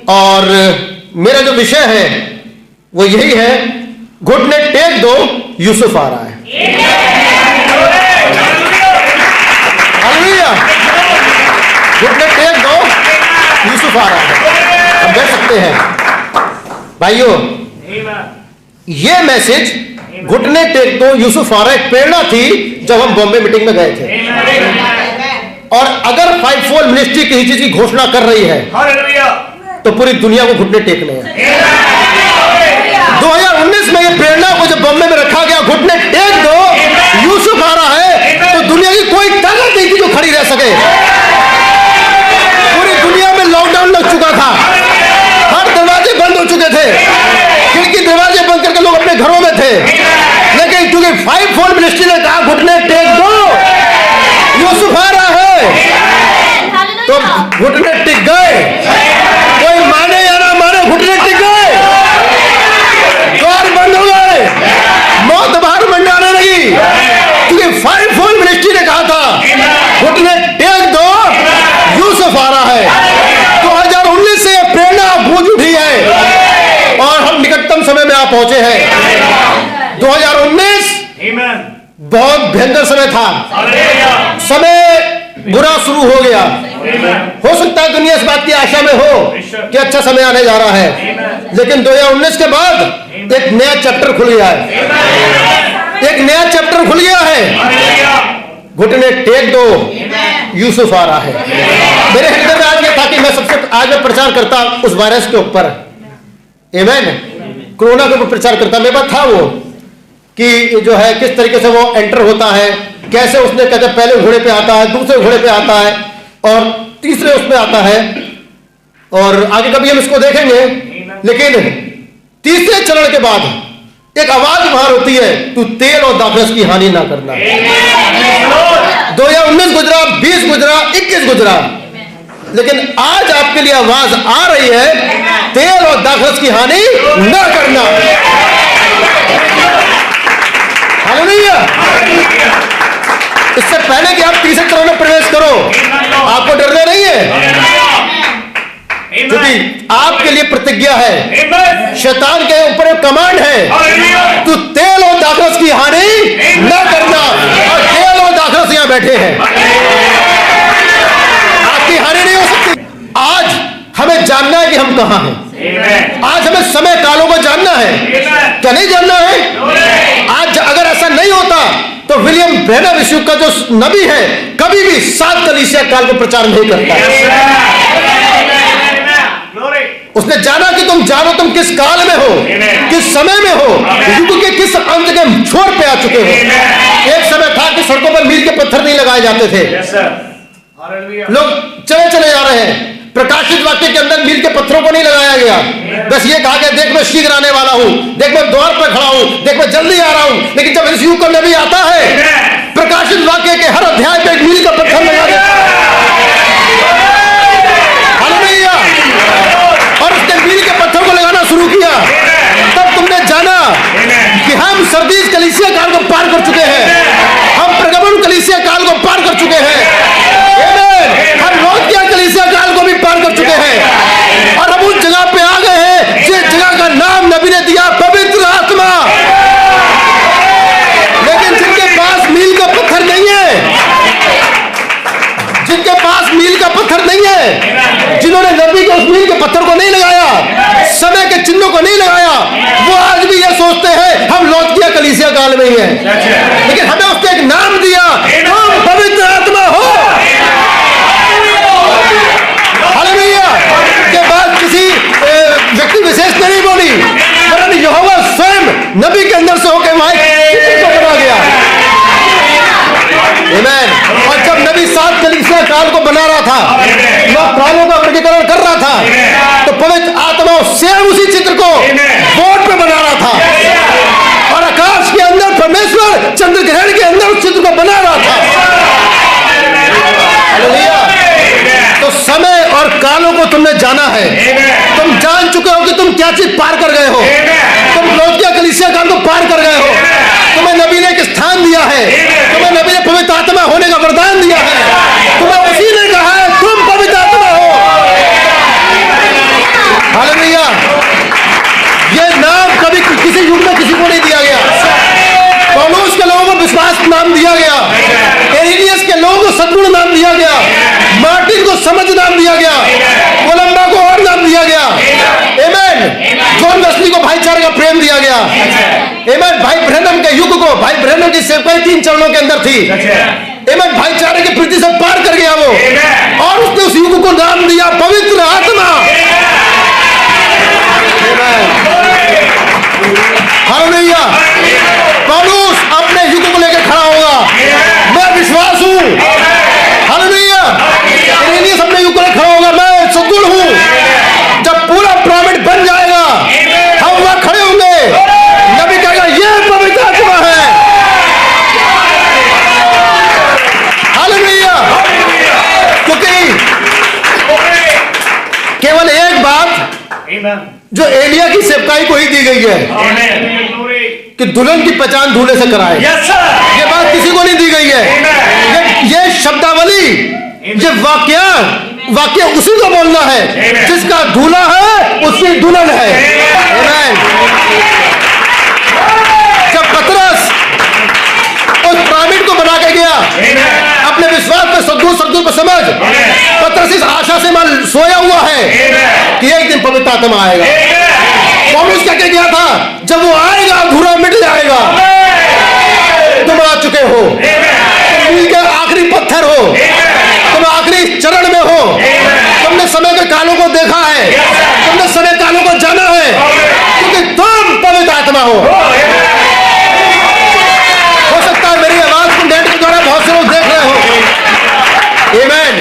और मेरा जो विषय है वो यही है, घुटने टेक दो, यूसुफ आ रहा है। हालेलुया। घुटने टेक दो, यूसुफ आ रहा है। हम बैठ सकते हैं भाइयों। ये मैसेज घुटने टेक दो, यूसुफ आ रहा है, प्रेरणा थी जब हम बॉम्बे मीटिंग में गए थे। और अगर 5-fold मिनिस्ट्री किसी चीज की घोषणा कर रही है तो पूरी दुनिया को घुटने टेकने हैं। 2019 में ये प्रेरणा को जब बॉम्बे में रखा गया, घुटने टेक दो, यूसुफ आ रहा है, तो दुनिया की कोई ताकत नहीं थी जो खड़ी रह सके। पूरी दुनिया में लॉकडाउन लग चुका था, हर दरवाजे बंद हो चुके थे, खिड़की दरवाजे बंद करके लोग अपने घरों में थे। लेकिन क्योंकि 5-fold मिनिस्ट्री ने कहा घुटने टेक दो, यूसुफ आ रहा है, तो घुटने टिक गए। कोई माने या ना माने, घुटने टिक गए, द्वार बंद हो गए, मौत बाहर मंडाने लगी, क्योंकि 5-fold मिनिस्ट्री ने कहा था घुटने टेक दो, यूसुफ आ रहा है। 2019 से प्रेरणा गूंज उठी है और हम निकटतम समय में आ पहुंचे हैं। 2019 बहुत भयंकर समय था, समय बुरा शुरू हो गया। हो सकता है दुनिया इस बात की आशा में हो कि अच्छा समय आने जा रहा है, लेकिन 2019 के बाद एक नया चैप्टर खुल गया है, एक नया चैप्टर खुल गया है। घुटने टेक दो, यूसुफ आ रहा है। मेरे हृदय में आज ये था कि मैं सबसे आज मैं प्रचार करता उस वायरस के ऊपर, आमीन, कोरोना के ऊपर प्रचार करता। मेरे पास था वो कि जो है किस तरीके से वो एंटर होता है, कैसे उसने कहते पहले घोड़े पे आता है, दूसरे घोड़े पे आता है और तीसरे उसमें आता है, और आगे कभी हम इसको देखेंगे। लेकिन तीसरे चरण के बाद एक आवाज बाहर होती है, तू तेल और दाखरस की हानि ना करना। 2019 गुजरा, 20 गुजरा, 21 गुजरा, लेकिन आज आपके लिए आवाज आ रही है, तेल और दाखरस की हानि ना करना। हालेलुया। इससे पहले कि आप तीसरे चरण में प्रवेश करो, आपको डरना नहीं है, क्योंकि आपके लिए प्रतिज्ञा है, शैतान के ऊपर एक कमांड है, तू तेल और दाखरस की हानि न करना। और तेल और दाखरस यहां बैठे हैं, आपकी हानि नहीं हो सकती। आज हमें जानना है कि हम कहां हैं। आज हमें समय कालों को जानना है, क्या नहीं जानना है? आज अगर ऐसा नहीं होता तो विलियम ब्रैनम यीशु का जो नबी है कभी भी 7 कलीसिया काल को प्रचार नहीं करता। उसने जाना कि तुम जानो तुम किस काल में हो, किस समय में हो, युग के किस अंत के छोर पे आ चुके हो। एक समय था कि सड़कों पर मील के पत्थर नहीं लगाए जाते थे, लोग चले चले जा रहे हैं। प्रकाशित वाक्य के अंदर मील के पत्थरों को नहीं लगाया गया, बस ये कहा गया देख मैं शीघ्र आने वाला हूं, देख मैं द्वार पर खड़ा हूं, देख मैं जल्दी आ रहा हूं। लेकिन जब इस युग का नबी आता है, प्रकाशित वाक्य के हर अध्याय पे एक मील का पत्थर लगा देता है। हालेलुया। और उसने मील के पत्थर को लगाना शुरू किया, तब तुमने जाना कि हम सरदीस कलीसिया काल को पार कर चुके हैं, हम प्रगमन कलीसिया काल को पार कर चुके हैं, हम लौकिया कलीसिया काल को भी पार कर चुके हैं, और हम उस जगह पे आ गए हैं जिस जगह का नाम नबी ने दिया पवित्र आत्मा। लेकिन जिनके पास मील का पत्थर नहीं है, जिनके पास मील का पत्थर नहीं है, जिन्होंने नबी के उस मील के पत्थर को नहीं लगाया, समय के चिन्हों को नहीं लगाया, वो आज भी ये सोचते हैं हम लौकिया कलीसिया काल में ही हैं। लेकिन हमें उसने एक नाम दिया, तुम पवित्र आत्मा हो। हालेलुया। के बाद किसी व्यक्ति विशेष ने नहीं बोली, वरन यहोवा स्वयं नबी के अंदर से होकर वहां को बना गया। आमीन। और जब नबी 7 कलीसिया काल को बना रहा था, लोग कालों का वर्गीकरण कर रहा था, तो पवित्र आत्मा स्वयं उसी चित्र को बोर्ड पे बना रहा था, और आकाश के अंदर परमेश्वर चंद्र ग्रहण के अंदर उस चित्र को बना रहा था। हालेलुया। तो समय और कालों को तुमने जाना है, तुम जान चुके हो कि तुम क्या चीज पार कर गए हो, तुम लौकिया कलीसिया काल को पार कर गए हो, तुम्हें नबी ने एक स्थान दिया है, तुम्हें नबी ने पवित्र आत्मा होने का वरदान दिया है, तुम्हें उसी ने कहा है तुम पवित्र आत्मा हो। नाम दिया गया, एरिनियस के लोगों को सद्गुण नाम दिया गया, मार्टिन को समझ नाम दिया गया, कोलंबा को और नाम दिया गया। आमेन। जॉन वेस्ली को भाईचारे का प्रेम दिया गया। आमेन। भाई ब्रैनम के युग को, भाई ब्रैनम की सेवकाई 3 चरणों के अंदर थी। आमेन। भाईचारे की प्रीति से पार कर गया वो, और उसने उस युग को नाम दिया पवित्र आत्मा। हालेलुया। पौलुस अपने युग को लेकर खड़ा होगा, मैं विश्वास हूं। हालेलुया। इरेनियस अपने युग को लेकर खड़ा होगा, मैं सद्गुण हूं। जब पूरा पिरामिड बन जाएगा, हम वहां खड़े होंगे, नबी कहेगा ये पवित्र आत्मा है। हालेलुया। क्योंकि केवल एक बात जो एलिया की सेवकाई को ही दी गई है कि दुल्हन की पहचान दूल्हे से कराए। ये बात किसी को नहीं दी गई है। ये शब्दावली, ये वाक्य उसी को बोलना है जिसका दूल्हा है, उसकी दुल्हन है। जब पतरस उस पिरामिड को बना के गया, अपने विश्वास पर सद्गुण पर समझ, पतरस इस आशा से मन सोया हुआ है कि एक दिन पवित्र आत्मा आएगा। पौलुस क्या कह गया था, जब वो आएगा धूरा मिट जाएगा। तुम आ चुके हो, मील के आखिरी पत्थर हो, तुम आखिरी चरण में हो, तुमने समय के कालों को देखा है, तुमने समय कालों को जाना है, क्योंकि तुम पवित्र आत्मा हो। सकता है मेरी आवाज को नेट के द्वारा बहुत से लोग देख रहे हो। आमीन।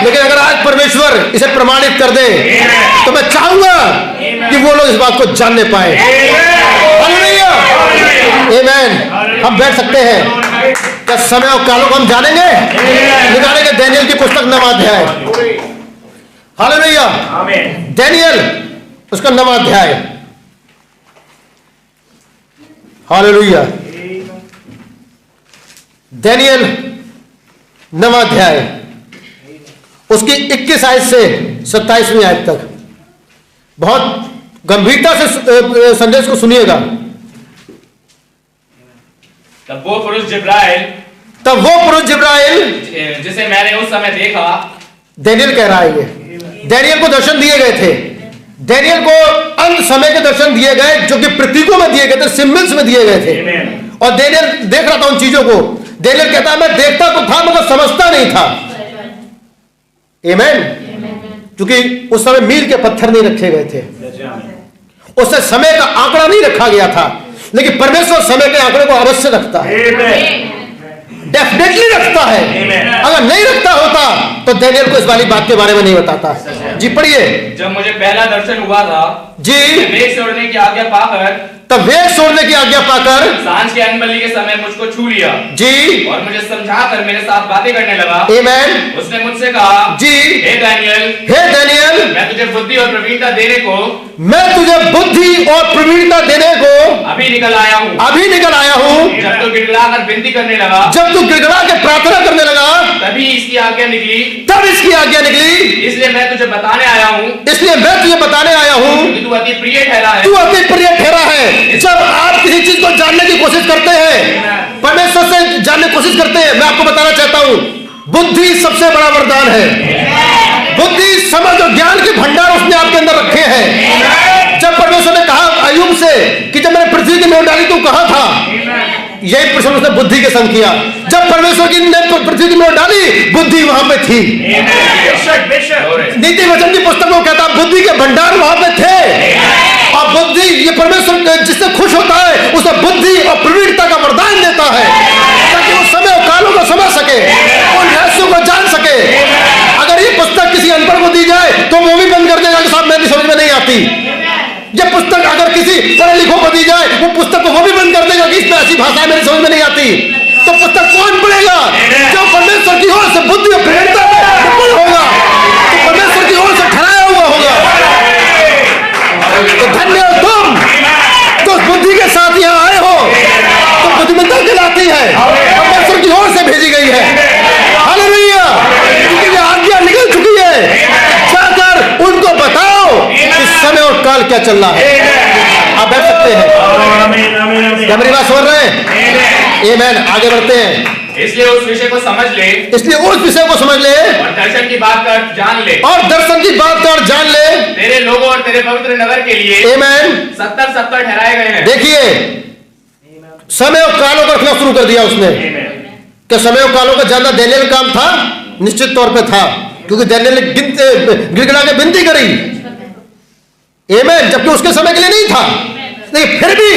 लेकिन अगर आज परमेश्वर इसे प्रमाणित कर दे तो मैं चाहूंगा कि वो लोग इस बात को जानने पाए। हालेलुया। आमीन। हम बैठ सकते हैं, क्या समय और कालों को हम जानेंगे, निकालेंगे दानियेल की पुस्तक 9वां अध्याय। हालेलुया। दानियेल उसका 9वां अध्याय। हालेलुया। दानियेल 9वां अध्याय, उसकी 21 आयत से 27वीं आयत तक। बहुत गंभीरता से संदेश को सुनिएगा। तब वो पुरुष जिब्राइल जिसे मैंने उस समय देखा, दानियेल कह रहा है, ये दानियेल को दर्शन दिए गए थे। दानियेल को अंत समय के दर्शन दिए गए, जो कि प्रतीकों में दिए गए थे, सिंबल्स में दिए गए थे। और दानियेल देख रहा था उन चीजों को। दानियेल कहता है, मैं देखता तो था मगर समझता नहीं था। आमीन। क्योंकि उस समय मील के पत्थर नहीं रखे गए थे, उससे समय का आंकड़ा नहीं रखा गया था। लेकिन परमेश्वर समय के आंकड़े को अवश्य रखता है, डेफिनेटली रखता है। अगर नहीं रखता होता तो दानियेल को इस वाली बात के बारे में नहीं बताता। जी पढ़िए। जब मुझे पहला दर्शन हुआ था जी, वेग छोड़ने की आज्ञा पाकर, तब वेग छोड़ने की आज्ञा पाकर सांझ के अन्नबलि के समय मुझको छू लिया जी, और मुझे समझाकर मेरे साथ बातें करने लगा। आमीन। उसने मुझसे कहा जी, हे दानियेल, मैं तुझे बुद्धि और प्रवीणता देने को, अभी निकल आया हूँ। जब तू गिड़गिड़ाकर विनती करने लगा, जब तू गिड़गिड़ा के प्रार्थना करने लगा, तभी इसकी आज्ञा निकली। इसलिए मैं तुझे बताने आया हूँ कि तू अति प्रिय ठहरा है। तू अति प्रिय ठहरा है। जब आप किसी चीज को जानने की कोशिश करते हैं, परमेश्वर से जानने की कोशिश करते हैं, मैं आपको बताना चाहता हूँ, बुद्धि सबसे बड़ा वरदान है। बुद्धि, समझ और ज्ञान के भंडार उसने आपके अंदर रखे हैं। जब परमेश्वर ने कहा अय्यूब से कि जब मैंने पृथ्वी की मोड़ डाली तू कहाँ था, यही प्रश्न उसने बुद्धि के संग किया। जब परमेश्वर की ने पृथ्वी की मोड़ डाली, बुद्धि वहां पे थी। नीति वचन की पुस्तक में कहता बुद्धि के भंडार वहां पे थे। और बुद्धि, ये परमेश्वर जिससे खुश होता है उसे बुद्धि और प्रवीणता का वरदान देता है, ताकि वो समय और कालों को समझ सके, उन रहस्यों को जान सके। अगर ये पुस्तक किसी अनपढ़ को दी जाए तो वो भी बंद कर देगा कि साहब मेरी समझ में नहीं आती। ये पुस्तक अगर किसी पढ़े लिखों को दी जाए, वो पुस्तक को वो भी बंद कर देगा कि इसमें ऐसी भाषा मेरी समझ में नहीं आती। तो पुस्तक कौन पढ़ेगा? जो परमेश्वर की ओर से बुद्धि और प्रेरणा होगा, तो परमेश्वर की ओर से ठहराया हुआ होगा। तो धन्य हो तुम तो बुद्धि के साथ यहाँ आए हो, तो बुद्धिमत्ता कहलाती है, परमेश्वर की ओर से भेजी गई है। हालेलुया। क्योंकि ये आज्ञा निकल चुकी है। जाकर उनको बताओ इस समय और काल क्या चल रहा है। आप बैठ सकते सकते हैं। क्या मेरी बात समझ रहे हैं? आमेन। आगे बढ़ते हैं। इसलिए उस विषय को समझ ले, इसलिए उस विषय को समझ ले और दर्शन की बात कर जान ले, और दर्शन की बात कर जान ले। तेरे लोगों और तेरे पवित्र नगर के लिए आमेन। 70 ठहराए गए हैं। देखिए, समय और कालों को रखना शुरू कर दिया उसने। क्या समय और कालों का जानना दानियेल का काम था? निश्चित तौर पे था, क्योंकि दानियेल ने गिड़गिड़ा के विनती करी। आमेन। जबकि उसके समय के लिए नहीं था, लेकिन फिर भी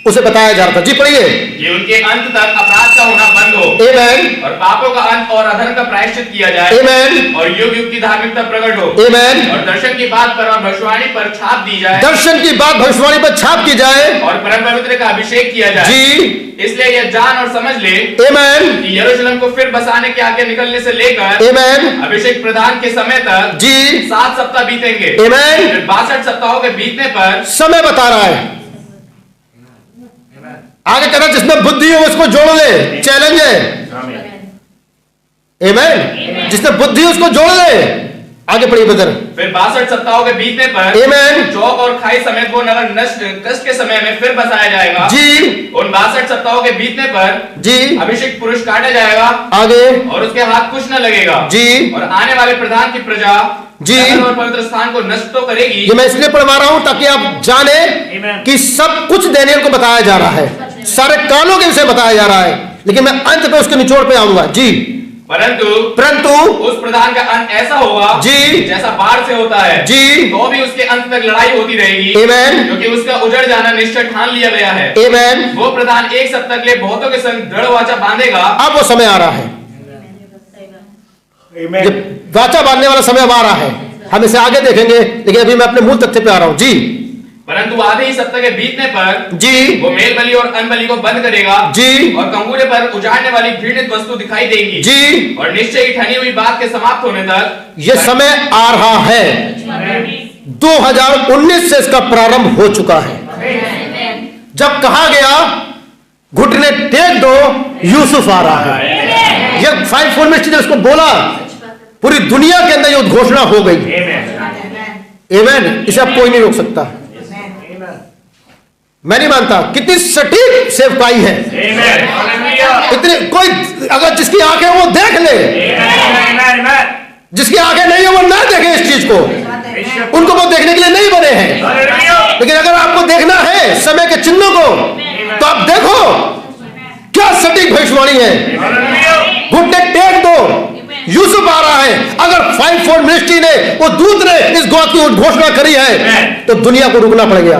उसे बताया जा रहा था। जी पढ़िए। ये उनके अंत तक अपराध का होना बंद हो, आमेन। और पापों का अंत और अधर्म का प्रायश्चित किया जाए, आमेन। और युग युग की धार्मिकता प्रकट हो, आमेन। और दर्शन की बात पर और भविष्यवाणी पर छाप दी जाए, दर्शन की बात भविष्यवाणी पर छाप की जाए, और परम पवित्र का अभिषेक किया जाए। जी। इसलिए यह जान और समझ ले आमेन कि यरूशलेम को फिर बसाने के आगे निकलने से लेकर आमेन अभिषेक प्रदान के समय तक जी 7 सप्ताह बीतेंगे। आमेन। 62 सप्ताहों के बीतने पर समय बता रहा है। आगे कहना जिसमें बुद्धि हो उसको जोड़ ले। चैलेंज है। आमेन। जिसमें बुद्धि हो उसको जोड़ ले। आगे पढ़िए बदर। फिर 62 सप्ताहों के बीतने पर आमेन। चौक और खाई समेत वो नगर नष्ट कष्ट के समय में फिर बसाया जाएगा। जी। उन 62 सप्ताहों के बीतने पर जी अभिषेक पुरुष काटा जाएगा, आगे और उसके हाथ कुछ न लगेगा। जी। और आने वाले प्रधान की प्रजा जी नगर और पवित्र स्थान को नष्ट तो करेगी। ये मैं इसलिए पढ़वा रहा हूं ताकि आप जाने कि सब कुछ दानियेल को बताया जा रहा है, सारे कालों के विषय बताया जा रहा है, लेकिन मैं अंत पे उसके निचोड़ पे आऊंगा। जी। परंतु उस प्रधान का अंत ऐसा होगा जी जैसा बाढ़ से होता है। जी। तो भी उसके अंत तक लड़ाई होती रहेगी। आमेन। क्योंकि उसका उजड़ जाना निश्चय ठान लिया गया है। आमेन। वो प्रधान एक सप्ताह के लिए बहुतों के संग दृढ़ वाचा बांधेगा। अब वो समय आ रहा है। वाचा बांधने वाला समय अब आ रहा है। हम इसे आगे देखेंगे, लेकिन अभी मैं अपने मूल तथ्य पे आ रहा हूं। जी। परंतु आधे ही सप्ताह के बीतने पर जी वो मेल बलि और अन्न बलि को बंद करेगा। जी। और कंगूरे पर उजाड़ने वाली घृणित वस्तु दिखाई देगी। जी। और निश्चय ही ठनी हुई बात के समाप्त होने तक ये समय आ रहा है। 2019 से इसका प्रारंभ हो चुका है। जब कहा गया घुटने टेक दो, यूसुफ आ रहा है। ये 5 फोल्ड मिनिस्ट्री ने उसको बोला, पूरी दुनिया के अंदर ये घोषणा हो गई। आमेन। इसे अब कोई नहीं रोक सकता। मैं नहीं मानता कितनी सटीक सेवकाई है। इतने कोई अगर जिसकी आंखें वो देख ले, जिसकी आंखें नहीं है वो ना देखे इस चीज को। उनको वो देखने के लिए नहीं बने हैं। लेकिन अगर आपको देखना है समय के चिन्हों को, तो आप देखो क्या सटीक भविष्यवाणी है। घुटने टेक दो, यूसुफ आ रहा है। अगर 5 फोल्ड मिनिस्ट्री ने, वो दूत ने इस बात की घोषणा करी है, तो दुनिया को रुकना पड़ गया।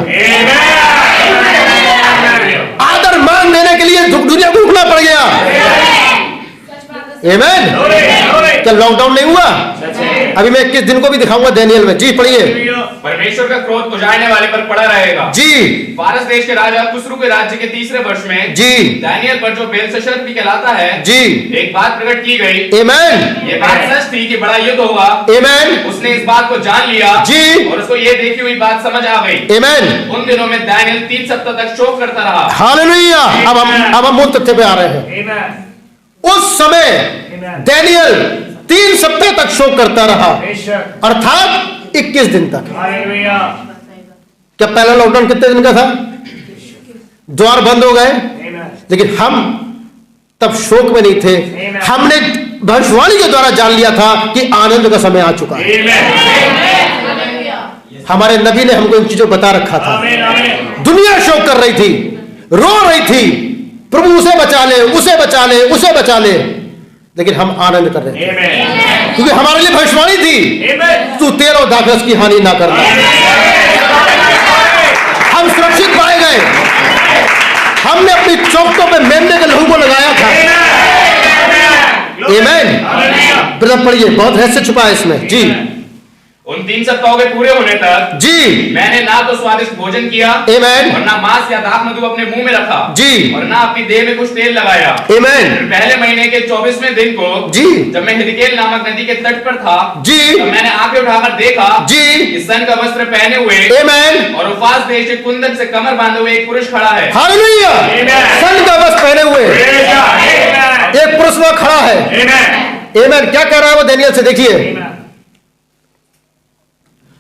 आदर मान देने के लिए दुनिया को रुकना पड़ गया। आमेन। क्या लॉकडाउन नहीं हुआ? अभी मैं 21 दिन को भी दिखाऊंगा दानियेल में। जी पढ़िए। परमेश्वर का क्रोध उजाड़ने वाले पर पड़ा रहेगा। जी। फारस देश के राजा खुसरू के राज्य के 3रे वर्ष में जी दानियेल पर जो बेलशस्सर भी कहलाता है, जी एक बात प्रकट की गई। आमेन। ये बात सच थी कि बड़ा युद्ध होगा। आमेन। उसने इस बात को जान लिया। जी। और उसको ये देखी हुई बात समझ आ गई। आमेन। उन दिनों में दानियेल 3 सप्ताह तक शोक करता रहा। हालेलुया। अब हम मूल तथ्य पे आ रहे हैं। उस समय दानियेल 3 सप्ताह तक शोक करता रहा, अर्थात 21 दिन तक। क्या पहला लॉकडाउन कितने दिन का था? द्वार बंद हो गए, लेकिन हम तब शोक में नहीं थे। हमने भविष्यवाणी के द्वारा जान लिया था कि आनंद का समय आ चुका है। हमारे नबी ने हमको इन चीजों बता रखा था। दुनिया शोक कर रही थी, रो रही थी, प्रभु उसे बचा ले, उसे बचा ले, उसे बचा ले, लेकिन हम आनंद कर रहे थे, क्योंकि हमारे लिए भविष्यवाणी थी, तू तेल और दाखरस की हानि ना करना। हम सुरक्षित पाए गए। हमने अपनी चौखटों पे मेमने के लहू को लगाया था। आमेन। ब्रदर पढ़िए, बहुत रहस्य छुपा है इसमें। जी। उन 3 सप्ताहों के पूरे होने तक जी मैंने ना तो स्वादिष्ट भोजन किया, आमेन, और ना मांस या दाख मधु अपने मुंह में रखा, जी, और ना अपनी देह में कुछ तेल लगाया। आमेन। पहले महीने के 24वें दिन को, जी, जब मैं हिदकेल नामक नदी के तट पर था, जी, तो मैंने आंखें उठाकर देखा, जी, कि सन का वस्त्र पहने हुए, आमेन, और उफास देश के कुंदन से कमर बांधे हुए एक पुरुष खड़ा है। हालेलुया। सन का वस्त्र पहने हुए एक पुरुष वहां खड़ा है। आमेन। क्या कह रहा है वो दानियेल से? देखिए,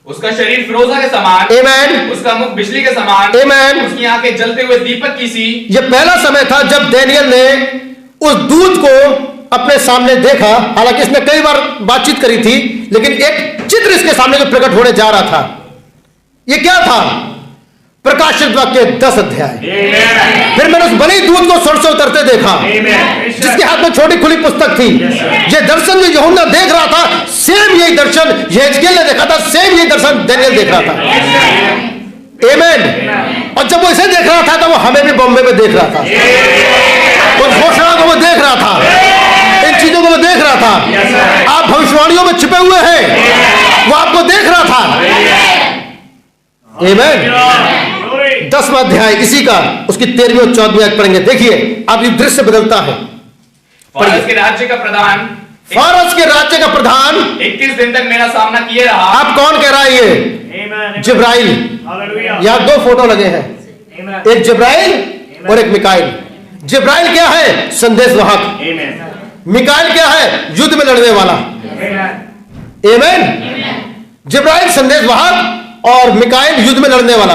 उसका शरीर फिरोजा के समान, आमेन, उसका मुख बिजली के समान, आमेन। उसकी आंखें जलते हुए दीपक की सी। यह पहला समय था जब डैनियल ने उस दूत को अपने सामने देखा। हालांकि इसने कई बार बातचीत करी थी, लेकिन एक चित्र इसके सामने जो प्रकट होने जा रहा था, यह क्या था? प्रकाशित वाक्य 10 अध्याय। फिर मैंने उस बड़े दूत को स्वर्ग से उतरते देखा, जिसके हाथ में छोटी खुली पुस्तक थी। यह दर्शन जो यूहन्ना देख रहा था, सेम यही दर्शन यहेजकेल ने देखा था, सेम यही दर्शन डैनियल देख रहा था। आमेन। और जब वो इसे देख रहा था तो वो हमें भी बॉम्बे में देख रहा था, उस घोषणा को वो देख रहा था, इन चीजों को वो देख रहा था। आप भविष्यवाणियों में छिपे हुए हैं, वो आपको देख रहा था। आमेन। 10वां अध्याय इसी का, उसकी 13वीं और 14वीं आयत पढ़ेंगे। देखिए अब ये दृश्य बदलता है। फारस के राज्य का प्रधान, फारस के राज्य का प्रधान 21 दिन तक मेरा सामना किए रहा। आप कौन कह रहा है? ये जिब्राइल। यहां 2 फोटो लगे हैं, एक जिब्राइल और एक मिकाइल। जिब्राइल क्या है? संदेशवाहक। मिकाइल क्या है? युद्ध में लड़ने वाला। आमेन। जिब्राइल संदेशवाहक और मिकाइल युद्ध में लड़ने वाला।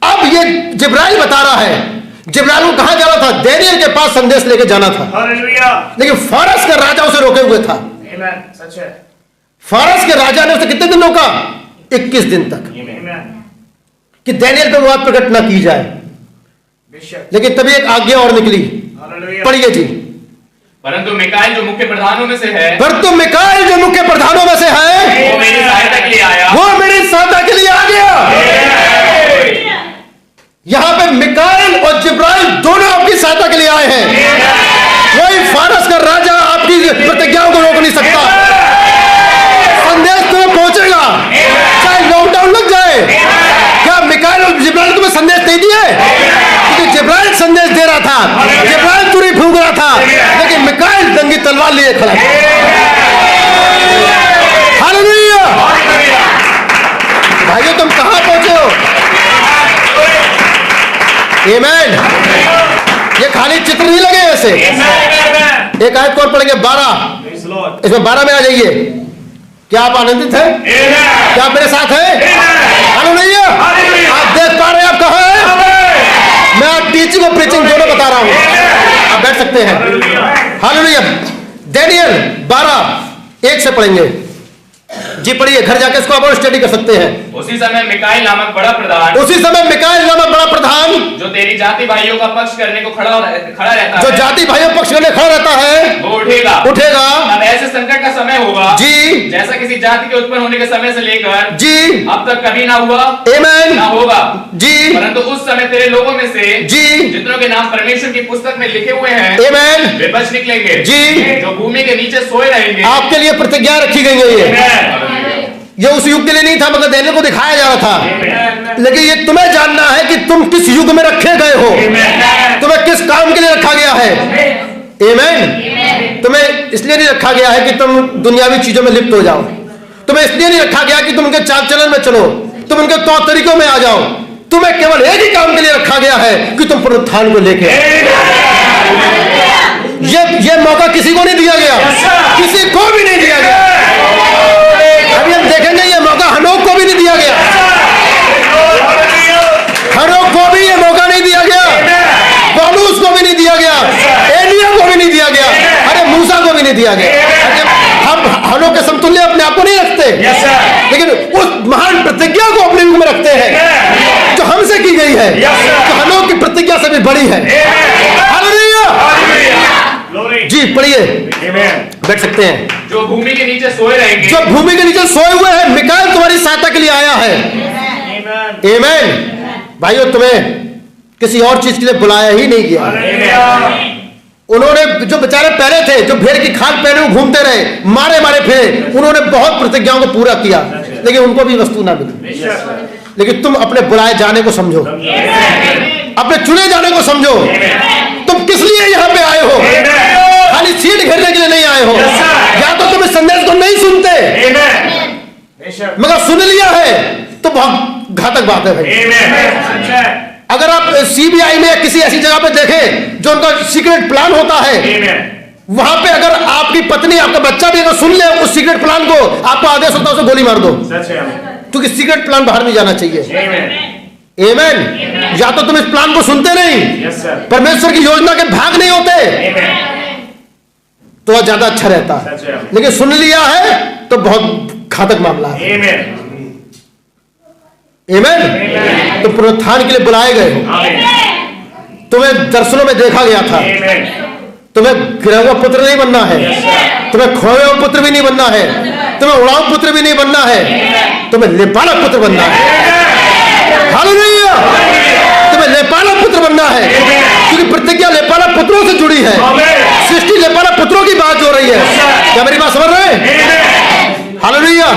अब ये जिब्राइल बता रहा है, जिब्राइल को कहां जाना था? डैनियल के पास संदेश लेके जाना था, लेकिन फारस का राजा उसे रोके हुए था। सच है। फारस के राजा ने उसे कितने दिन रोका? 21 दिन तक, कि डैनियल पे बात प्रकट ना की जाए। लेकिन तभी एक आज्ञा और निकली। पढ़िए जी। परंतु मिकाइल जो मुख्य प्रधानों में से है, परंतु मिकाइल जो मुख्य प्रधानों में से है, वो मेरी सहायता के लिए आया। वो मेरी सहायता के लिए आ गया। यहां पे मिकाइल और जिब्राइल दोनों आपकी सहायता के लिए आए हैं। कोई फारस का राजा आपकी प्रतिज्ञाओं को रोक नहीं सकता। संदेश तुम्हें पहुंचेगा, चाहे लॉकडाउन लग जाए। क्या मिकाइल और जिब्राइल तुम्हें संदेश नहीं दिए? क्योंकि जिब्राइल संदेश दे रहा था, जिब्राइल तुरी फूंक रहा था, लेकिन मिकाइल दंगी तलवार लिए खड़ा था। हालेलुया। भाइयों तुम कहां पहुंचे हो? आमेन। ये खाली चित्र नहीं लगे ऐसे। एक आयत और पढ़ेंगे 12, इसमें 12 में आ जाइए। क्या आप आनंदित हैं? क्या आप मेरे साथ हैं? हालेलुया। आप देख पा रहे हैं आप कहां हैं? मैं आप टीचिंग और प्रीचिंग दोनों बता रहा हूं, आप बैठ सकते हैं। हालेलुया। डैनियल 12:1 से पढ़ेंगे जी। पढ़िए, घर जाके इसको आप और स्टडी कर सकते हैं। उसी समय मिकाइल नामक बड़ा प्रधान, उसी समय मिकाइल नामक बड़ा प्रधान, जो तेरी जाति भाइयों का पक्ष करने को खड़ा रहता जो है, जाति भाइयों पक्ष करने खड़ा रहता है, वो उठेगा। अब ऐसे संकट का समय होगा जी, जैसा किसी जाति के उत्पन्न होने के समय से लेकर जी अब तक कभी ना हुआ, आमेन, ना होगा जी। परंतु उस समय तेरे लोगों में से जी जितनों के नाम परमेश्वर की पुस्तक में लिखे हुए हैं, आमेन, वे बच निकलेंगे जी। जो भूमि के नीचे सोए रहेंगे। आपके लिए प्रतिज्ञा रखी गई है। ये उस युग के लिए नहीं था, मगर डैनियल को दिखाया जा रहा था। लेकिन ये तुम्हें जानना है कि तुम किस युग में रखे गए हो, तुम्हें किस काम के लिए रखा गया है। आमेन। तुम्हें इसलिए नहीं रखा गया है कि तुम दुनियावी चीजों में लिप्त हो जाओ, तुम्हें इसलिए नहीं रखा गया कि तुम उनके चाल चलन में चलो, तुम उनके तौर तरीकों में आ जाओ। तुम्हें केवल एक ही काम के लिए रखा गया है कि तुम पुनरुत्थान को लेके ये मौका किसी को नहीं दिया गया, किसी को भी नहीं दिया गया। अभी हम देखेंगे ये मौका हनोक को भी नहीं दिया गया, हनोक को भी ये मौका नहीं दिया गया, पौलुस को भी नहीं दिया गया, एलिया को भी नहीं दिया गया, अरे मूसा को भी नहीं दिया गया। हम हनोक के समतुल्य अपने आप को नहीं रखते, लेकिन उस महान प्रतिज्ञा को अपने युग में रखते हैं जो हमसे की गई है, जो हनोक की प्रतिज्ञा से भी बड़ी है। जी पढ़िए, बैठ सकते हैं। जो भूमि के नीचे सोए रहेंगे, जो भूमि के नीचे सोए हुए हैं, मिकाइल तुम्हारी सहायता के लिए आया है। आमेन। भाइयों तुम्हें किसी और चीज के लिए बुलाया ही नहीं गया। उन्होंने जो बेचारे पहले थे, जो भेड़ की खाल पहने हुए घूमते रहे, मारे मारे फिरे, उन्होंने बहुत प्रतिज्ञाओं को पूरा किया, लेकिन उनको भी वस्तु ना मिली। लेकिन तुम अपने बुलाए जाने को समझो, अपने चुने जाने को समझो। तुम किस लिए यहाँ पे आए हो? खाली सीट घेरने के लिए नहीं आए हो। या तो तुम इस संदेश को नहीं सुनते, मगर सुन लिया है तो बहुत घातक बात है भाई। अगर आप सीबीआई में किसी ऐसी जगह पे देखें जो उनका सीक्रेट प्लान होता है, वहां पे अगर आपकी पत्नी, आपका बच्चा भी अगर सुन ले उस सीक्रेट प्लान को, आपको आदेश होता है उसे गोली मार दो। क्योंकि सीक्रेट प्लान बाहर नहीं जाना चाहिए। आमेन। या तो तुम इस प्लान को सुनते नहीं, परमेश्वर की योजना के भाग नहीं होते, तो ज्यादा अच्छा रहता, लेकिन सुन लिया है तो बहुत घातक मामला है। आमेन। तो पुनरुत्थान के लिए बुलाए गए हो, तुम्हें दर्शनों में देखा गया था, तुम्हें गिरा हुआ पुत्र नहीं बनना है, तुम्हें खोए हुए पुत्र भी नहीं बनना है, तुम्हें उड़ाऊ पुत्र भी नहीं बनना है, तुम्हें लेपालक पुत्र बनना है। हालेलुया। तुम्हें लेपालक पुत्र बनना है, क्योंकि प्रतिज्ञा लेपालक पुत्रों से जुड़ी है, सृष्टि लेपालक पुत्रों की बात हो रही है। क्या मेरी बात समझ रहे हैं? हालेलुया।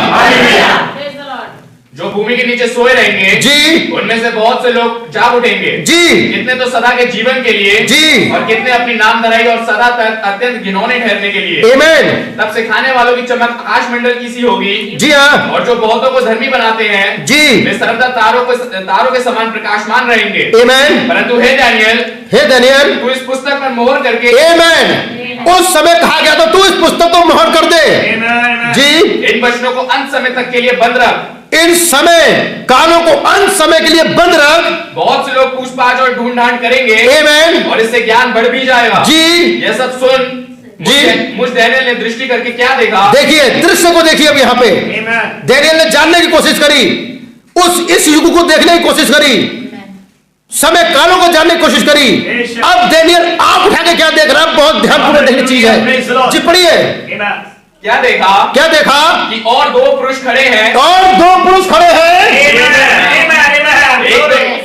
जो भूमि के नीचे सोए रहेंगे जी, उनमें से बहुत से लोग जाग उठेंगे जी, कितने तो सदा के जीवन के लिए जी, और कितने अपनी नाम धराई और सदा तक अत्यंत घिनौने ठहरने के लिए। आमेन। तब सिखाने वालों की चमक आकाश मंडल की सी होगी। जी हाँ। और जो बहुतों को धर्मी बनाते हैं जी, वे सर्वदा तारों के समान प्रकाशमान रहेंगे। आमेन। परंतु हे दानियल, तू इस पुस्तक पर मोहर करके। आमेन। उस समय कहा गया तो तू इस पुस्तक को मोहर कर दे। जी, इन वचनों को अंत समय तक के लिए बंद रख। इन समय कालों को अंत समय के लिए बंद रख। बहुत से लोग पूछताछ और ढूंढ ढांड करेंगे। आमेन। और इससे ज्ञान बढ़ भी जाएगा। जी, यह सब सुन जी, मुझ दानियल ने दृष्टि करके क्या देखा? देखिए दृश्य को देखिए। अब यहाँ पे दानियल ने जानने की कोशिश करी, इस युग को देखने की कोशिश करी, समय कालों को जानने की कोशिश करी। अब दानियल आंख उठा के क्या देख रहा है? बहुत ध्यानपूर्वक देखने चीज है। जी पढ़िए। क्या देखा? क्या देखा? कि और दो पुरुष खड़े हैं। और दो पुरुष खड़े हैं।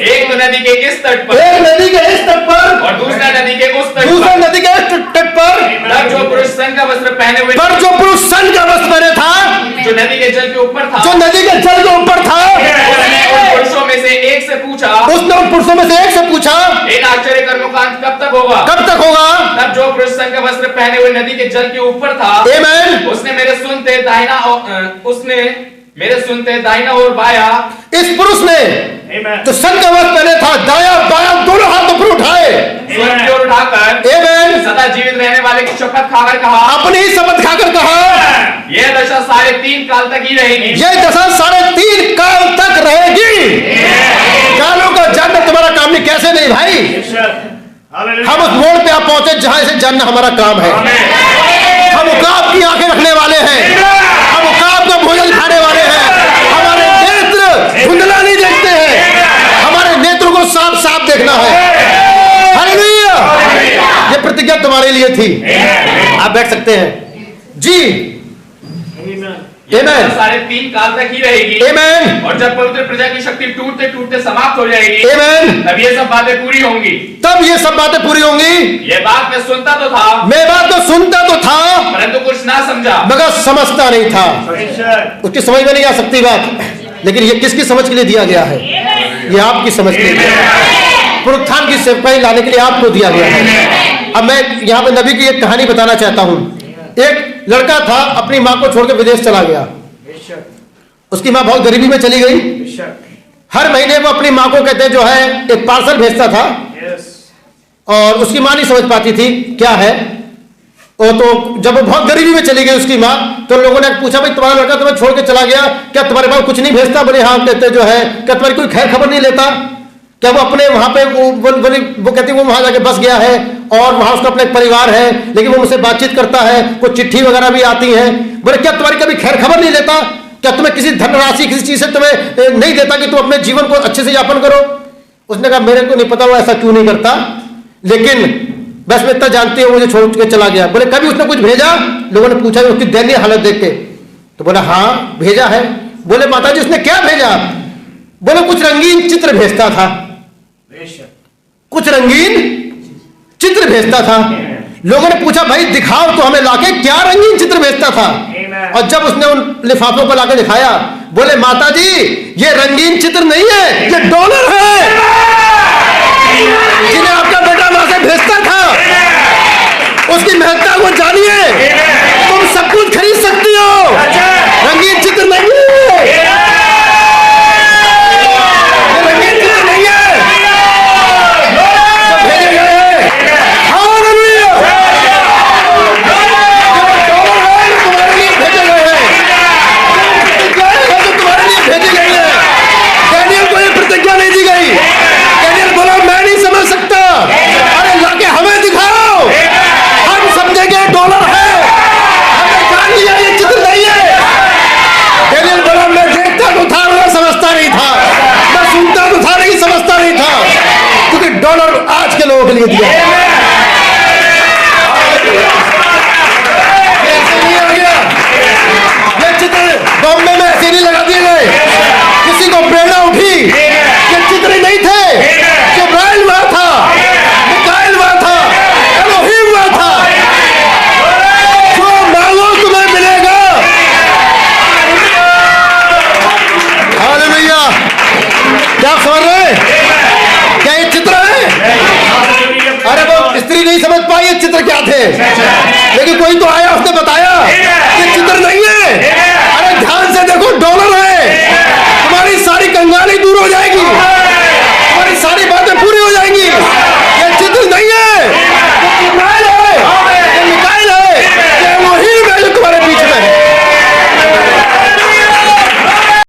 एक तो नदी के इस तट पर, एक नदी के इस तट पर, और दूसरा नदी के उस तट दूसरा पर। नदी के इस तट पर। तब जो पुरुष सन का वस्त्र पहने हुए, पर जो पुरुष सन का वस्त्र पहने था, जो नदी के जल के ऊपर था, जो नदी के जल के ऊपर था, उसने उन पुरुषों में से एक से पूछा, उसने उन पुरुषों में से एक से पूछा, इन आश्चर्य कर्मों का अंत कब तक होगा? कब तक होगा? तब जो पुरुष सन का वस्त्र पहने हुए नदी के जल के ऊपर था, आमेन। उसने मेरे सुनते दाहिना और बाया। इस पुरुष ने तो सन का वस्त्र पहने था, दाया बाया दोनों हाथ ऊपर उठाए, स्वर्ग की ओर उठाकर आमेन, सदा जीवित रहने वाले की शपथ खाकर कहा, अपनी ही शपथ खाकर कहा, यह दशा 3.5 काल तक ही रहेगी। यह दशा 3.5 काल तक रहेगी। कालों का जानना तुम्हारा काम नहीं। कैसे नहीं भाई? हम उस मोड़ पे आप पहुंचे जहां इसे जानना हमारा काम है। हम उकाब की आंखें रखने वाले हैं, हम उकाब का भोजन खाने वाले हैं। हमारे नेत्र धुंधला नहीं देखते हैं, हमारे नेत्रों को साफ साफ देखना है। हालेलुया। ये प्रतिज्ञा तुम्हारे लिए थी। आप बैठ सकते हैं। जी, आमेन। 3.5 काल तक ही रहेगी। आमेन। और जब पवित्र प्रजा की शक्ति टूटते टूटते समाप्त हो जाएगी, आमेन, तब ये सब बातें पूरी होंगी। तब ये सब बातें पूरी होंगी। ये बात मैं सुनता तो था, मैं बात तो सुनता तो था, परंतु कुछ ना समझा, मगर समझता नहीं था। उसकी समझ में नहीं आ सकती बात, लेकिन ये किसकी समझ के लिए दिया गया है? ये आपकी समझ के लिए दिया गया है। पुनरुत्थान की सेवकाई लाने के लिए आपको दिया गया है। अब मैं यहाँ पे नबी की एक कहानी बताना चाहता हूँ। एक लड़का था, अपनी माँ को छोड़कर विदेश चला गया। उसकी माँ बहुत गरीबी में चली गई। हर महीने वो अपनी माँ को कहते जो है एक पार्सल भेजता था, और उसकी माँ नहीं समझ पाती थी क्या है। और तो जब वो बहुत गरीबी में चली गई उसकी माँ, तो लोगों ने पूछा भाई तुम्हारा लड़का तुम्हें छोड़ के चला गया, क्या तुम्हारे पास कुछ नहीं भेजता? बोले हाँ। कहते जो है क्या तुम्हारी कोई खैर खबर नहीं लेता? क्या वो अपने वहां पे वो कहती वो वहां जाके बस गया है और वहां उसका अपना एक परिवार है, लेकिन वो मुझसे बातचीत करता है, कुछ चिट्ठी वगैरह भी आती है। बोले क्या तुम्हारी कभी खैर खबर नहीं लेता? क्या तुम्हें किसी धनराशि किसी चीज से तुम्हें नहीं देता कि तुम अपने जीवन को अच्छे से यापन करो? उसने कहा मेरे को नहीं पता वो ऐसा क्यों नहीं करता, लेकिन बस मैं इतना जानती हूँ मुझे छोड़ के चला गया। बोले कभी उसने कुछ भेजा? लोगों ने पूछा उसकी दयनीय हालत देख के, तो बोला हाँ भेजा है। बोले माता जी उसने क्या भेजा? बोले कुछ रंगीन चित्र भेजता था, कुछ रंगीन चित्र भेजता था। लोगों ने पूछा भाई दिखाओ तो हमें लाके, क्या रंगीन चित्र भेजता था? और जब उसने उन लिफाफों को लाके दिखाया, बोले माता जी ये रंगीन चित्र नहीं है, ये डॉलर है जिन्हें आपका बेटा वहां से भेजता था। उसकी महत्ता को जानिए, तुम सब कुछ खरीद सकती हो, रंगीन चित्र नहीं है, रंगीन चित्र नहीं है, जो भेजे गए हैं। हालेलुया। जो डॉलर है तुम्हारे लिए भेजे गए हैं, जो तुम्हारे लिए भेजे गए के लोगों के लिए दिया। ऐसे नहीं आ गया, ये चित्र बॉम्बे में ऐसे नहीं लगा दिए गए, किसी को प्रेरणा उठी, ये चित्र नहीं थे, जिब्राइल हुआ था, मिकाएल हुआ था, एलोहीम हुआ था। जो मांगो तुम्हें मिलेगा। हालेलुया। क्या समझ रहे हैं? क्या ये चित्र है? अरे वो स्त्री नहीं समझ पाई ये चित्र क्या थे, लेकिन कोई तो आया, उसने बताया